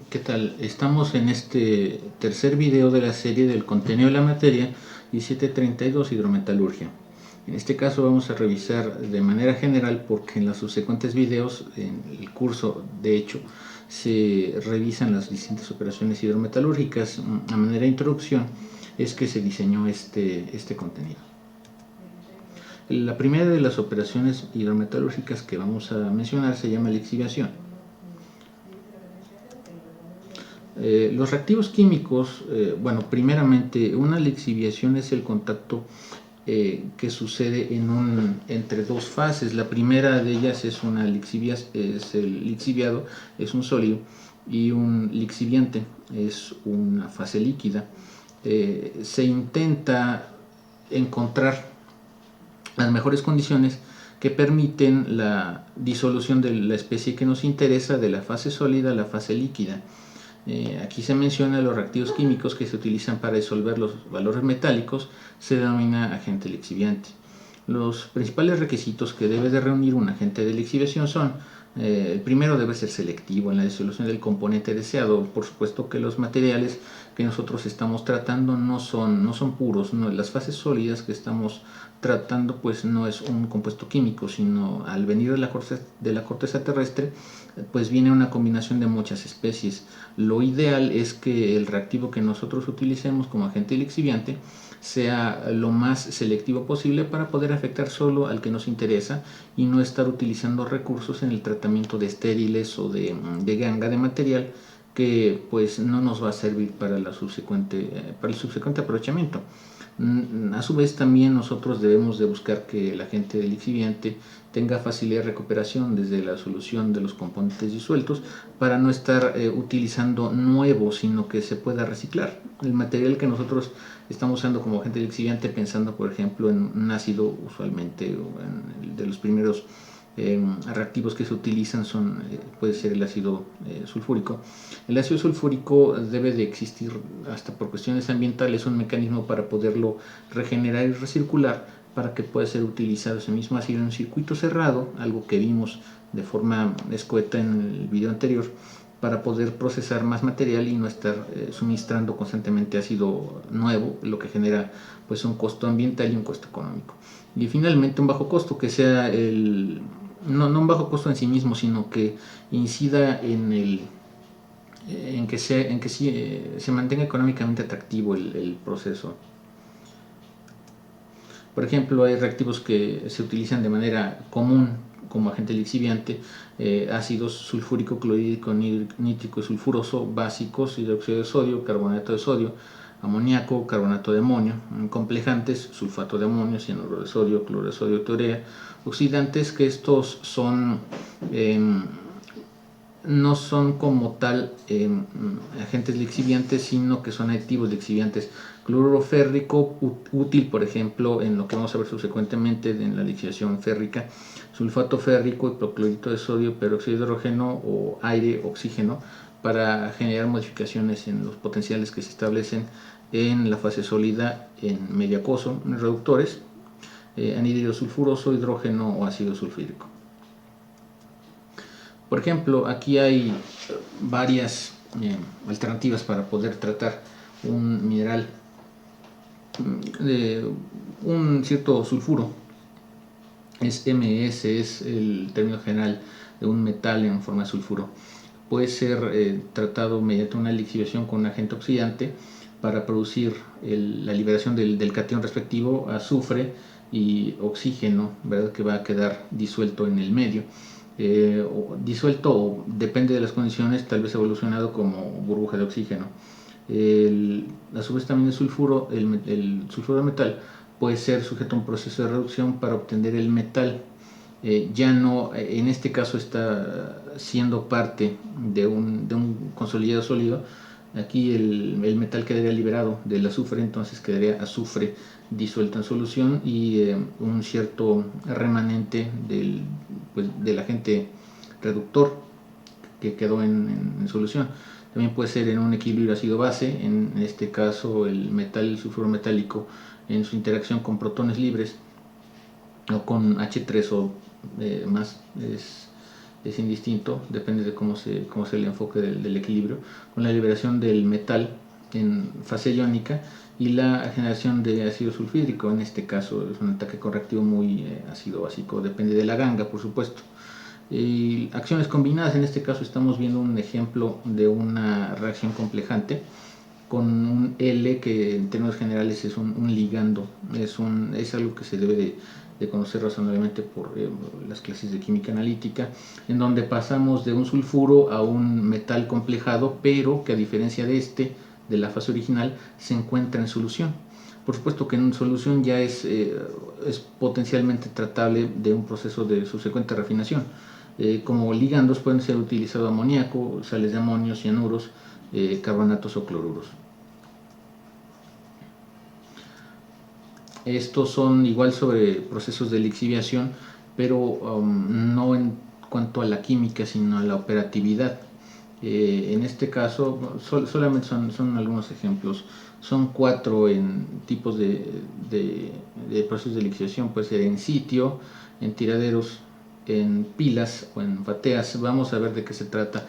¿Qué tal? Estamos en este tercer video de la serie del contenido de la materia 1732 hidrometalurgia. En este caso vamos a revisar de manera general porque en los subsecuentes videos, en el curso de hecho, se revisan las distintas operaciones hidrometalúrgicas. A manera de introducción es que se diseñó este contenido. La primera de las operaciones hidrometalúrgicas que vamos a mencionar se llama lixiviación. Los reactivos químicos, primeramente una lixiviación es el contacto que sucede entre dos fases. La primera de ellas es el lixiviado, es un sólido, y un lixiviante es una fase líquida. Se intenta encontrar las mejores condiciones que permiten la disolución de la especie que nos interesa de la fase sólida a la fase líquida. Aquí se menciona los reactivos químicos que se utilizan para disolver los valores metálicos, se denomina agente lixiviante. Los principales requisitos que debe de reunir un agente de lixiviación son: el primero, debe ser selectivo en la disolución del componente deseado. Por supuesto que los materiales que nosotros estamos tratando no son puros, las fases sólidas que estamos tratando pues no es un compuesto químico, sino al venir de la corteza terrestre pues viene una combinación de muchas especies. Lo ideal es que el reactivo que nosotros utilicemos como agente lixiviante sea lo más selectivo posible para poder afectar solo al que nos interesa y no estar utilizando recursos en el tratamiento de estériles o de ganga de material que pues no nos va a servir para el subsecuente aprovechamiento. A su vez también nosotros debemos de buscar que el agente lixiviante tenga facilidad de recuperación desde la solución de los componentes disueltos para no estar utilizando nuevo, sino que se pueda reciclar. El material que nosotros estamos usando como agente lixiviante, pensando por ejemplo en un ácido, usualmente de los primeros reactivos que se utilizan puede ser el ácido sulfúrico. El ácido sulfúrico debe de existir hasta por cuestiones ambientales un mecanismo para poderlo regenerar y recircular para que pueda ser utilizado ese mismo ácido en un circuito cerrado, algo que vimos de forma escueta en el video anterior, para poder procesar más material y no estar suministrando constantemente ácido nuevo, lo que genera pues un costo ambiental y un costo económico. Y finalmente un bajo costo, que sea no un bajo costo en sí mismo, sino que incida en que se mantenga económicamente atractivo el proceso. Por ejemplo, hay reactivos que se utilizan de manera común como agente lixiviante: ácidos sulfúrico, clorhídrico, nítrico y sulfuroso básicos, hidróxido de sodio, carbonato de sodio, amoníaco, carbonato de amonio, complejantes, sulfato de amonio, cianuro de sodio, cloro de sodio, urea, oxidantes, que estos no son como tal agentes lixiviantes, sino que son aditivos lixiviantes. Cloruro férrico, útil por ejemplo en lo que vamos a ver subsecuentemente en la lixiviación férrica. Sulfato férrico, hipoclorito de sodio, peróxido de hidrógeno o aire, oxígeno, para generar modificaciones en los potenciales que se establecen en la fase sólida en medio acuoso, en reductores, anhídrido sulfuroso, hidrógeno o ácido sulfúrico. Por ejemplo, aquí hay varias alternativas para poder tratar un mineral de un cierto sulfuro. MS es el término general de un metal en forma de sulfuro. Puede ser tratado mediante una lixiviación con un agente oxidante para producir la liberación del catión respectivo, azufre y oxígeno, ¿verdad?, que va a quedar disuelto en el medio. Disuelto, depende de las condiciones, tal vez evolucionado como burbuja de oxígeno. A su vez también el sulfuro de metal puede ser sujeto a un proceso de reducción para obtener el metal. Ya no, en este caso está siendo parte de un consolidado sólido. Aquí el metal quedaría liberado del azufre, entonces quedaría azufre disuelto en solución y un cierto remanente del agente reductor que quedó en solución. También puede ser en un equilibrio ácido-base, en este caso el sulfuro metálico en su interacción con protones libres o con H3O más es indistinto, depende de cómo se le enfoque del equilibrio, con la liberación del metal en fase iónica y la generación de ácido sulfídrico. En este caso es un ataque correctivo muy ácido básico, depende de la ganga, por supuesto. Y acciones combinadas, en este caso estamos viendo un ejemplo de una reacción complejante con un L, que en términos generales es un ligando, es algo que se debe de conocer razonablemente por las clases de química analítica, en donde pasamos de un sulfuro a un metal complejado, pero que a diferencia de la fase original, se encuentra en solución. Por supuesto que en solución ya es potencialmente tratable de un proceso de subsecuente refinación. Como ligandos pueden ser utilizados amoníaco, sales de amonio, cianuros, carbonatos o cloruros. Estos son igual sobre procesos de lixiviación, pero no en cuanto a la química, sino a la operatividad. En este caso, solamente son algunos ejemplos. Son 4 en tipos de procesos de lixiviación. Puede ser en sitio, en tiraderos, en pilas o en bateas. Vamos a ver de qué se trata,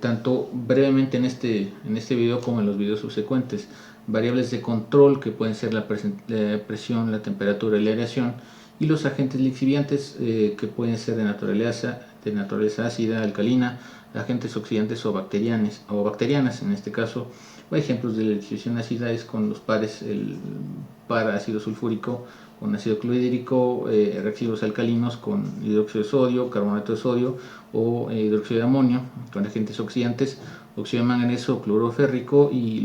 tanto brevemente en este video como en los videos subsecuentes. Variables de control que pueden ser la presión, la temperatura y la aireación, y los agentes lixiviantes que pueden ser de naturaleza ácida, alcalina, agentes oxidantes o bacterianas. En este caso, ejemplos de lixiviación ácida es con los pares, el par ácido sulfúrico con ácido clorhídrico, reactivos alcalinos con hidróxido de sodio, carbonato de sodio o hidróxido de amonio, con agentes oxidantes, óxido de manganeso, cloruro férrico, y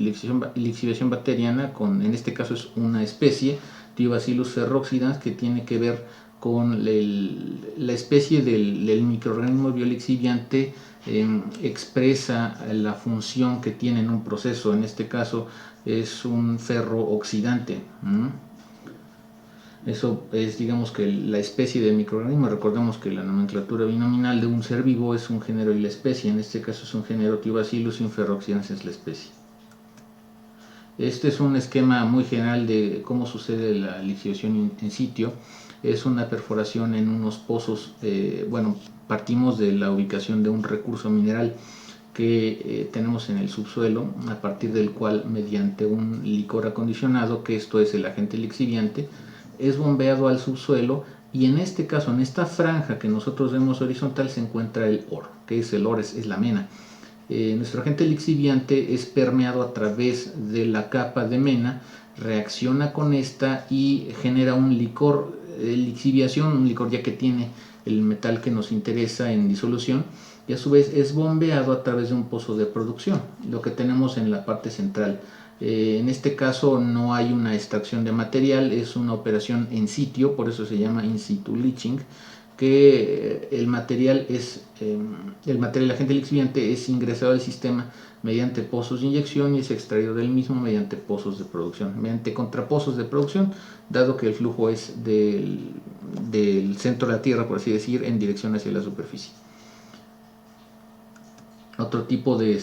lixiviación bacteriana con, en este caso es una especie, Thiobacillus ferroxidans, que tiene que ver con la especie del microorganismo biolixiviante. Expresa la función que tiene en un proceso. En este caso es un ferrooxidante. Eso es, digamos, que la especie de microorganismo. Recordemos que la nomenclatura binominal de un ser vivo es un género y la especie. En este caso es un género Thiobacillus y un ferrooxidans es la especie. Este es un esquema muy general de cómo sucede la lixiviación in sitio. Es una perforación en unos pozos. Bueno, partimos de la ubicación de un recurso mineral que tenemos en el subsuelo, a partir del cual, mediante un licor acondicionado, que esto es el agente lixiviante, es bombeado al subsuelo, y en este caso, en esta franja que nosotros vemos horizontal, se encuentra el oro. ¿Qué es el oro? Es la mena. Nuestro agente lixiviante es permeado a través de la capa de mena, reacciona con esta y genera un licor de lixiviación, un licor ya que tiene el metal que nos interesa en disolución, y a su vez es bombeado a través de un pozo de producción, lo que tenemos en la parte central. En este caso no hay una extracción de material, es una operación en sitio, por eso se llama in situ leaching, que el material agente lixiviante es ingresado al sistema mediante pozos de inyección y es extraído del mismo mediante pozos de producción, mediante contrapozos de producción, dado que el flujo es del centro de la Tierra, por así decir, en dirección hacia la superficie. Otro tipo de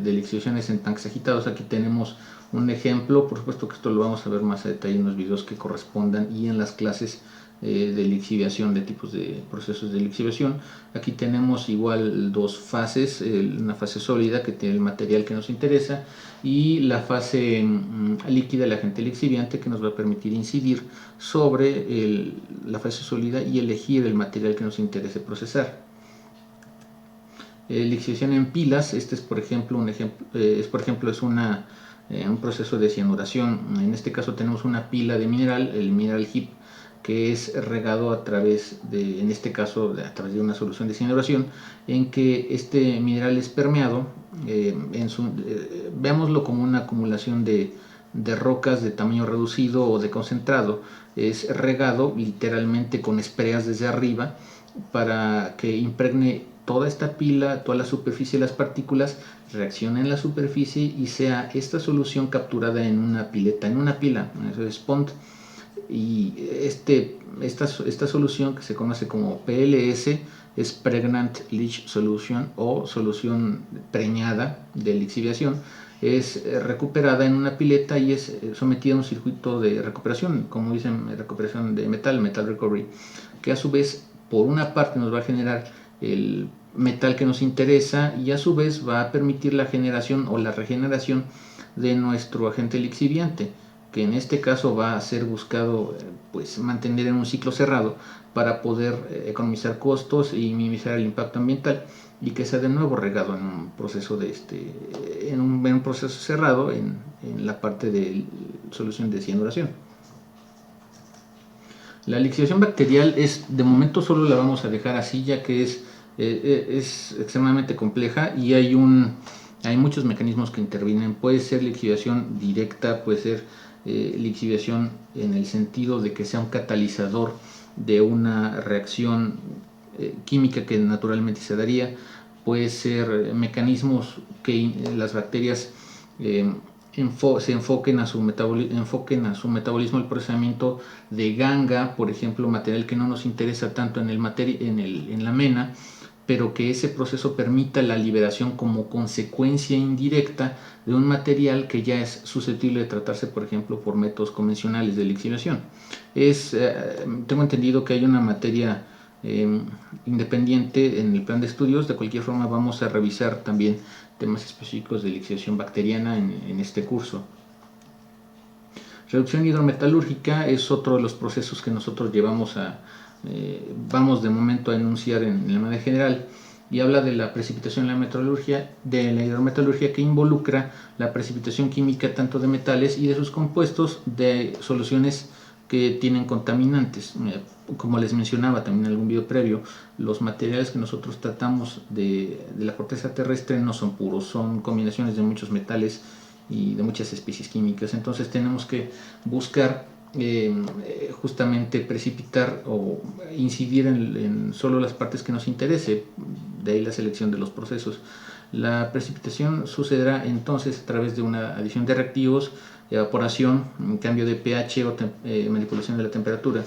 lixiviación es en tanques agitados. Aquí tenemos un ejemplo, por supuesto que esto lo vamos a ver más a detalle en los videos que correspondan y en las clases de lixiviación, de tipos de procesos de lixiviación. Aquí tenemos igual dos fases, una fase sólida que tiene el material que nos interesa, y la fase líquida, el agente lixiviante, que nos va a permitir incidir sobre la fase sólida y elegir el material que nos interese procesar. Lixiviación en pilas, este es por ejemplo un proceso de cianuración. En este caso tenemos una pila de mineral, el mineral HIP, que es regado a través de, en este caso, a través de una solución de cianuración, en que este mineral es permeado. Veámoslo como una acumulación de rocas de tamaño reducido o de concentrado. Es regado literalmente con espreas desde arriba para que impregne toda esta pila, toda la superficie de las partículas, reaccione en la superficie y sea esta solución capturada en una pileta, en una pila, eso es pond. Y esta solución, que se conoce como PLS, es Pregnant Leach Solution, o solución preñada de lixiviación. Es recuperada en una pileta y es sometida a un circuito de recuperación, como dicen, recuperación de metal recovery, que a su vez, por una parte, nos va a generar el metal que nos interesa, y a su vez va a permitir la generación o la regeneración de nuestro agente lixiviante, que en este caso va a ser buscado pues mantener en un ciclo cerrado para poder economizar costos y minimizar el impacto ambiental, y que sea de nuevo regado en un proceso en un proceso cerrado en la parte de solución de cianuración. La lixiviación bacterial de momento solo la vamos a dejar así, ya que es extremadamente compleja y hay muchos mecanismos que intervienen. Puede ser lixiviación directa, puede ser lixiviación en el sentido de que sea un catalizador de una reacción química que naturalmente se daría. Puede ser mecanismos que las bacterias se enfoquen a su metabolismo, el procesamiento de ganga, por ejemplo, material que no nos interesa tanto en la mena, pero que ese proceso permita la liberación como consecuencia indirecta de un material que ya es susceptible de tratarse, por ejemplo, por métodos convencionales de lixiviación. Tengo entendido que hay una materia independiente en el plan de estudios. De cualquier forma, vamos a revisar también temas específicos de lixiviación bacteriana en este curso. Reducción hidrometalúrgica es otro de los procesos que nosotros vamos de momento a enunciar en la manera general, y habla de la precipitación de la hidrometalurgia, que involucra la precipitación química tanto de metales y de sus compuestos de soluciones que tienen contaminantes. Como les mencionaba también en algún video previo, los materiales que nosotros tratamos de la corteza terrestre no son puros, son combinaciones de muchos metales y de muchas especies químicas. Entonces tenemos que buscar justamente precipitar o incidir en solo las partes que nos interese, de ahí la selección de los procesos. La precipitación sucederá entonces a través de una adición de reactivos, evaporación, cambio de pH o manipulación de la temperatura,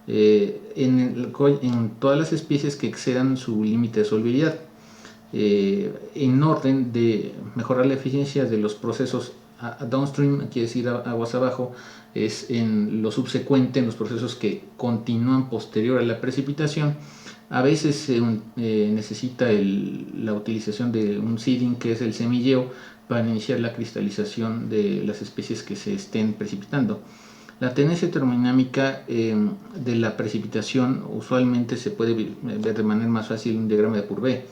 en todas las especies que excedan su límite de solubilidad, en orden de mejorar la eficiencia de los procesos downstream, quiere decir aguas abajo, es en lo subsecuente, en los procesos que continúan posterior a la precipitación. A veces se necesita la utilización de un seeding, que es el semilleo, para iniciar la cristalización de las especies que se estén precipitando. La tendencia termodinámica de la precipitación usualmente se puede ver de manera más fácil en un diagrama de Purvé.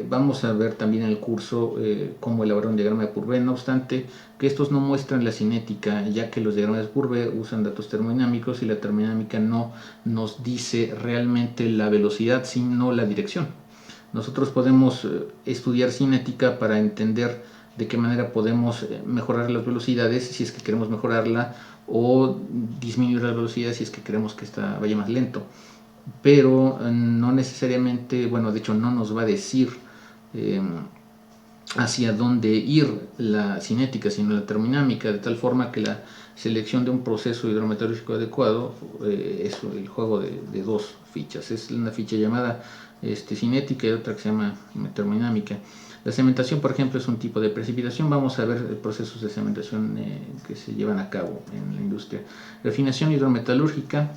Vamos a ver también en el curso cómo elaborar un diagrama de Purvé, no obstante que estos no muestran la cinética, ya que los diagramas de Purvé usan datos termodinámicos y la termodinámica no nos dice realmente la velocidad, sino la dirección. Nosotros podemos estudiar cinética para entender de qué manera podemos mejorar las velocidades si es que queremos mejorarla, o disminuir las velocidades si es que queremos que esta vaya más lento, pero no necesariamente, bueno, de hecho no nos va a decir hacia dónde ir la cinética, sino la termodinámica, de tal forma que la selección de un proceso hidrometalúrgico adecuado es el juego de dos fichas. Es una ficha llamada cinética y otra que se llama termodinámica. La cementación, por ejemplo, es un tipo de precipitación. Vamos a ver procesos de cementación que se llevan a cabo en la industria. Refinación hidrometalúrgica.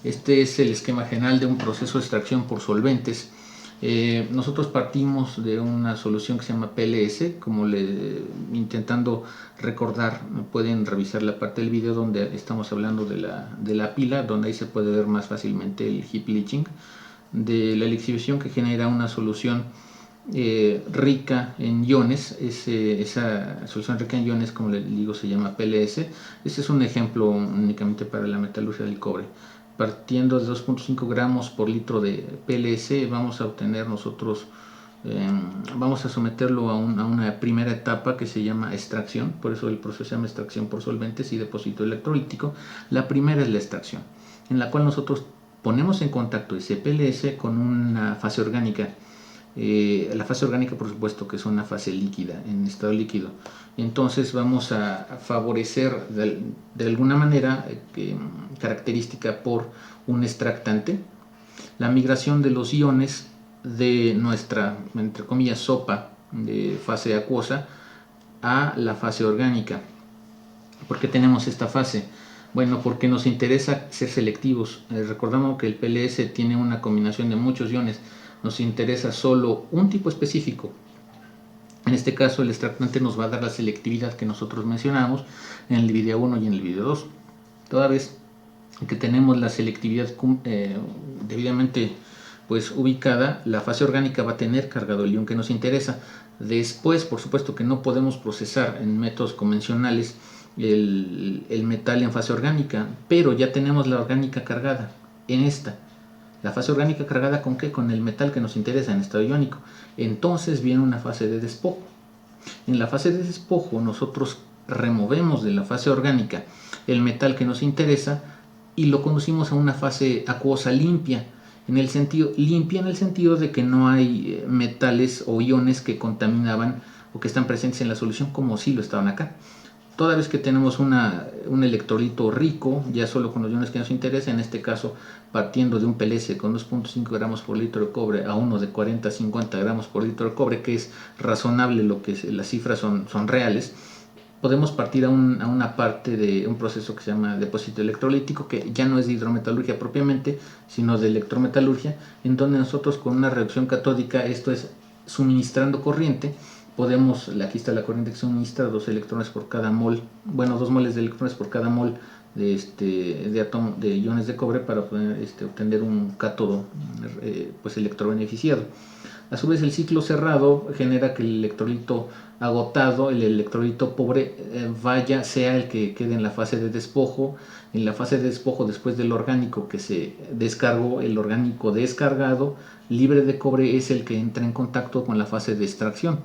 Este es el esquema general de un proceso de extracción por solventes. Nosotros partimos de una solución que se llama PLS, intentando recordar, pueden revisar la parte del video donde estamos hablando de la pila, donde ahí se puede ver más fácilmente el heap leaching, de la lixiviación, que genera una solución rica en iones. Esa solución rica en iones, como les digo, se llama PLS. Este es un ejemplo únicamente para la metalurgia del cobre. Partiendo de 2.5 gramos por litro de PLS, vamos a obtener nosotros, vamos a someterlo a una primera etapa que se llama extracción. Por eso el proceso se llama extracción por solventes y depósito electrolítico. La primera es la extracción, en la cual nosotros ponemos en contacto ese PLS con una fase orgánica. La fase orgánica, por supuesto, que es una fase líquida, en estado líquido. Entonces vamos a favorecer de alguna manera característica por un extractante la migración de los iones de nuestra, entre comillas, sopa de fase acuosa a la fase orgánica. ¿Por qué tenemos esta fase? Bueno, porque nos interesa ser selectivos. Recordamos que el PLS tiene una combinación de muchos iones. Nos interesa solo un tipo específico. En este caso, el extractante nos va a dar la selectividad que nosotros mencionamos en el video 1 y en el video 2. Toda vez que tenemos la selectividad debidamente pues ubicada, la fase orgánica va a tener cargado el ion que nos interesa. Después, por supuesto que no podemos procesar en métodos convencionales el metal en fase orgánica, pero ya tenemos la orgánica cargada en esta. La fase orgánica cargada ¿con qué? Con el metal que nos interesa en estado iónico. Entonces viene una fase de despojo. En la fase de despojo nosotros removemos de la fase orgánica el metal que nos interesa y lo conducimos a una fase acuosa limpia, en el sentido de que no hay metales o iones que contaminaban o que están presentes en la solución como si lo estaban acá. Toda vez que tenemos un electrolito rico, ya solo con los iones que nos interesan, en este caso partiendo de un PLS con 2.5 gramos por litro de cobre a uno de 40 a 50 gramos por litro de cobre, que es razonable, lo que las cifras son reales, podemos partir a una parte de un proceso que se llama depósito electrolítico, que ya no es de hidrometalurgia propiamente, sino de electrometalurgia, en donde nosotros con una reacción catódica, esto es suministrando corriente, podemos, aquí está la corriente que suministra 2 electrones por cada mol, bueno, 2 moles de electrones por cada mol de iones de cobre para poder obtener un cátodo pues electrobeneficiado. A su vez, el ciclo cerrado genera que el electrolito agotado, el electrolito pobre, sea el que quede en la fase de despojo. En la fase de despojo, después del orgánico que se descargó, el orgánico descargado, libre de cobre, es el que entra en contacto con la fase de extracción.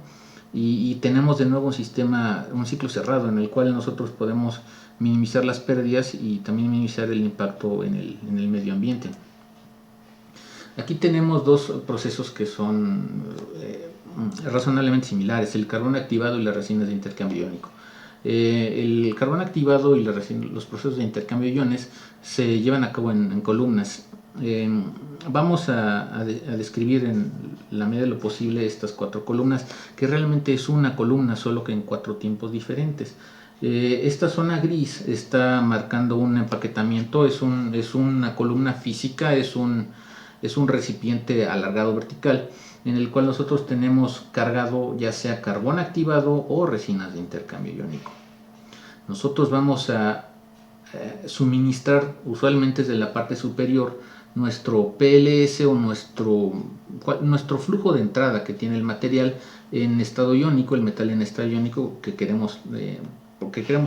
Y tenemos de nuevo un ciclo cerrado en el cual nosotros podemos minimizar las pérdidas y también minimizar el impacto en el medio ambiente. Aquí tenemos dos procesos que son razonablemente similares, el carbón activado y las resinas de intercambio iónico. El carbón activado y los procesos de intercambio de iones se llevan a cabo en columnas. Vamos a describir en la medida de lo posible estas 4 columnas, que realmente es una columna, solo que en 4 tiempos diferentes. Esta zona gris está marcando un empaquetamiento, es una columna física, es un recipiente alargado vertical en el cual nosotros tenemos cargado ya sea carbón activado o resinas de intercambio iónico. Nosotros vamos a suministrar usualmente desde la parte superior nuestro PLS o nuestro flujo de entrada que tiene el material en estado iónico, el metal en estado iónico que queremos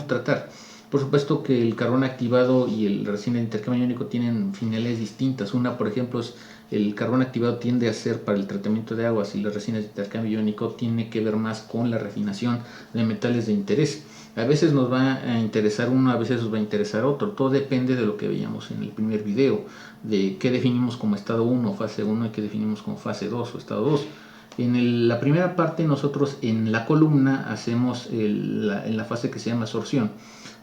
tratar. Por supuesto que el carbón activado y el resina de intercambio iónico tienen finalidades distintas. Una, por ejemplo, es el carbón activado tiende a ser para el tratamiento de aguas y las resinas de intercambio iónico tiene que ver más con la refinación de metales de interés. A veces nos va a interesar uno, a veces nos va a interesar otro. Todo depende de lo que veíamos en el primer video, de qué definimos como estado 1 o fase 1 y qué definimos como fase 2 o estado 2. En la primera parte nosotros en la columna hacemos en la fase que se llama absorción.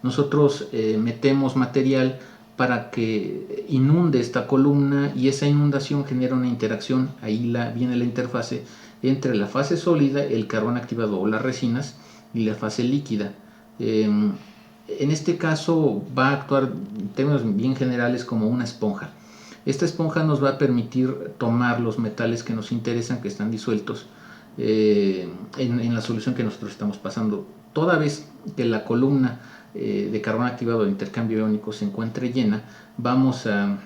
Nosotros metemos material para que inunde esta columna y esa inundación genera una interacción, ahí viene la interfase entre la fase sólida, el carbón activado o las resinas, y la fase líquida. En este caso va a actuar en términos bien generales como una esponja. Esta esponja nos va a permitir tomar los metales que nos interesan, que están disueltos en la solución que nosotros estamos pasando. Toda vez que la columna de carbón activado de intercambio iónico se encuentre llena, vamos a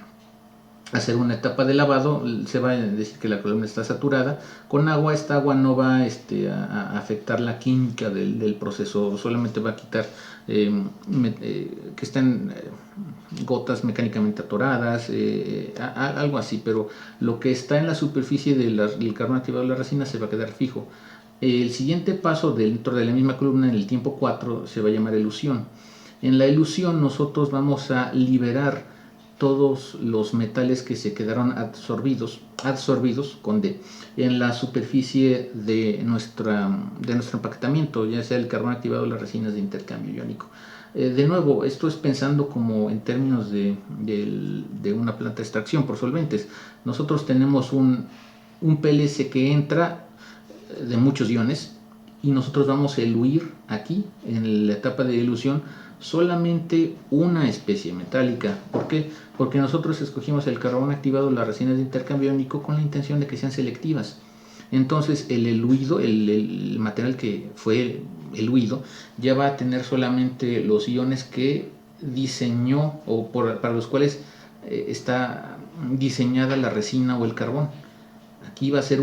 hacer una etapa de lavado. Se va a decir que la columna está saturada con agua. Esta agua no va a afectar la química del proceso, solamente va a quitar que estén gotas mecánicamente atoradas, algo así, pero lo que está en la superficie del carbón activado de la resina se va a quedar fijo. El siguiente paso dentro de la misma columna, en el tiempo 4, se va a llamar elusión. En la elusión nosotros vamos a liberar todos los metales que se quedaron absorbidos con D en la superficie de nuestro empaquetamiento, ya sea el carbón activado o las resinas de intercambio iónico. De nuevo, esto es pensando como en términos de una planta de extracción por solventes. Nosotros tenemos un PLS que entra de muchos iones y nosotros vamos a eluir aquí en la etapa de dilución solamente una especie metálica. ¿Por qué? Porque nosotros escogimos el carbón activado, las resinas de intercambio iónico, con la intención de que sean selectivas. Entonces el eluido, el material que fue eluido, ya va a tener solamente los iones que diseñó o para los cuales está diseñada la resina o el carbón. Aquí va a ser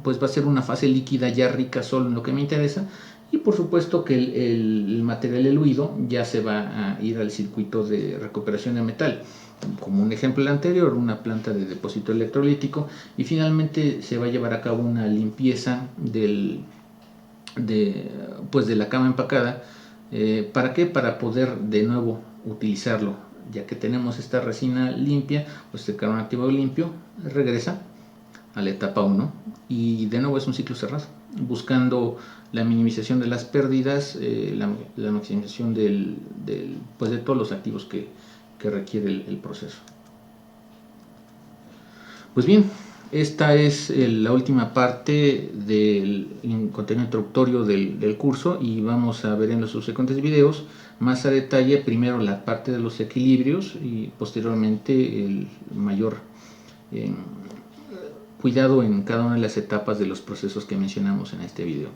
pues va a ser una fase líquida ya rica solo en lo que me interesa, y por supuesto que el material eluido ya se va a ir al circuito de recuperación de metal, como un ejemplo anterior, una planta de depósito electrolítico, y finalmente se va a llevar a cabo una limpieza de la cama empacada. ¿Para qué? Para poder de nuevo utilizarlo. Ya que tenemos esta resina limpia, pues el carbón activado limpio regresa a la etapa 1 y de nuevo es un ciclo cerrado, buscando la minimización de las pérdidas, la maximización pues de todos los activos que requiere el proceso. Pues bien, esta es la última parte del contenido introductorio del curso, y vamos a ver en los subsecuentes videos más a detalle, primero la parte de los equilibrios y posteriormente el mayor cuidado en cada una de las etapas de los procesos que mencionamos en este video.